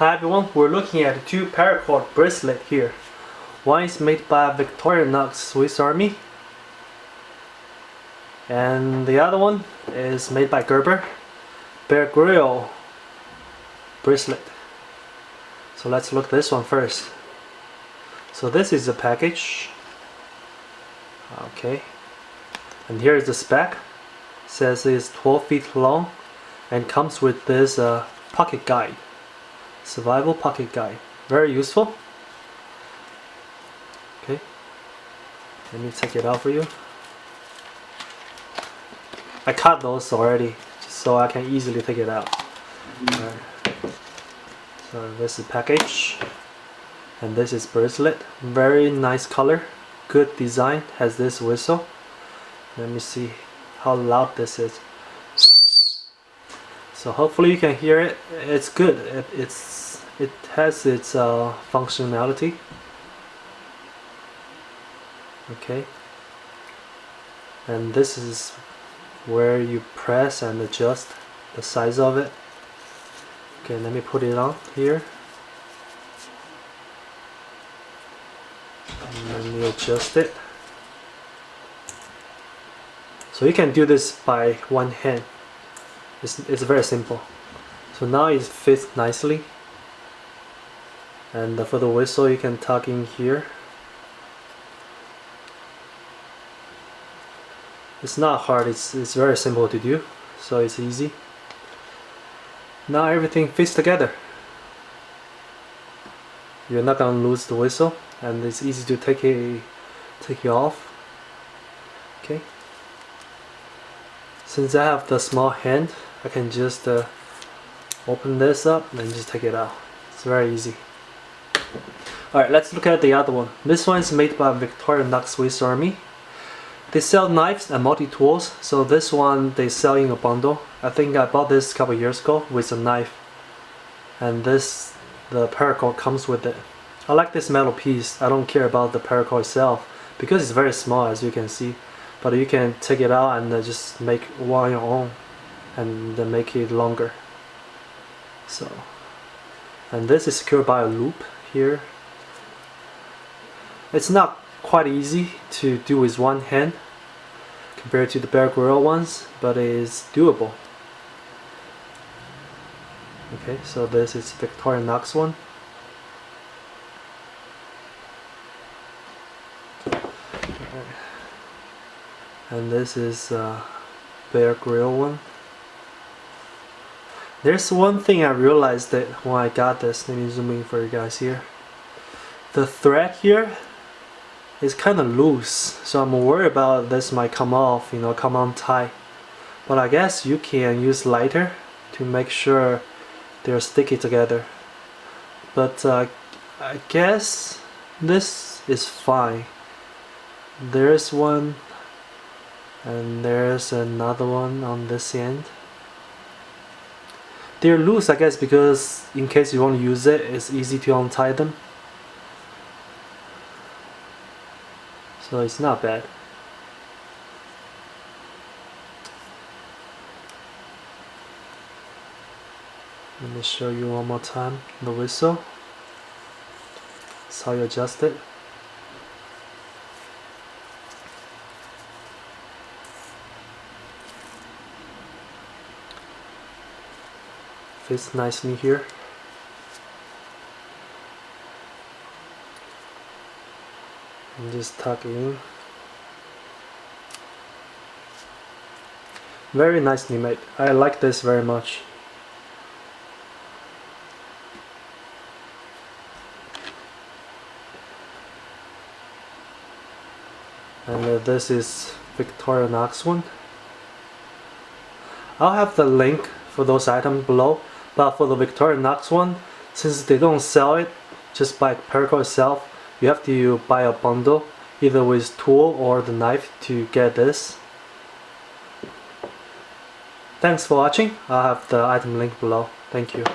Hi everyone, we're looking at two Paracord bracelet here. One is made by Victorinox Swiss Army, and the other one is made by Gerber, Grylls bracelet. So let's look at this one first. So this is the package. Okay, and here is the spec. It says it's 12 feet long and comes with this pocket guide. Survival pocket guide, very useful. Okay, let me take it out for you. I cut those already so I can easily take it out. Right. So this is package, and this is bracelet. Very nice color, good design. Has this whistle. Let me see how loud this is. So hopefully you can hear it. It's good. It has its functionality. Okay. And this is where you press and adjust the size of it. Okay, let me put it on here. And let me adjust it. So you can do this by one hand. It's very simple. So now it fits nicely, and for the whistle you can tuck in here. It's not hard, it's very simple to do, so it's easy. Now everything fits together. You're not gonna lose the whistle, and it's easy to take it off. Okay. Since I have the small hand, I can just open this up and just take it out. It's very easy. Alright, let's look at the other one. This one is made by Victorinox Swiss Army. They sell knives and multi-tools, so this one they sell in a bundle. I think I bought this a couple years ago with a knife, and the paracord comes with it. I like this metal piece. I don't care about the paracord itself because it's very small, as you can see, but you can take it out and just make one your own and then make it longer. So, and this is secured by a loop here. It's not quite easy to do with one hand compared to the Grylls ones, but it is doable. Okay, so this is Victorinox one. And this is Grylls one. There's one thing I realized that when I got this. Let me zoom in for you guys here. The thread here is kind of loose, so I'm worried about this might come off, come on tight. But I guess you can use lighter to make sure they're sticky together. But I guess this is fine. There's one, and there's another one on this end. They're loose, I guess, because in case you want to use it, it's easy to untie them. So it's not bad. Let me show you one more time the whistle. That's how you adjust it. Fits nicely here. And just tuck it in. Very nicely made. I like this very much. And this is Victorinox one. I'll have the link for those items below, but for the Victorinox one, since they don't sell it just by Paracord itself, you have to buy a bundle either with tool or the knife to get this. Thanks for watching. I'll have the item link below. Thank you.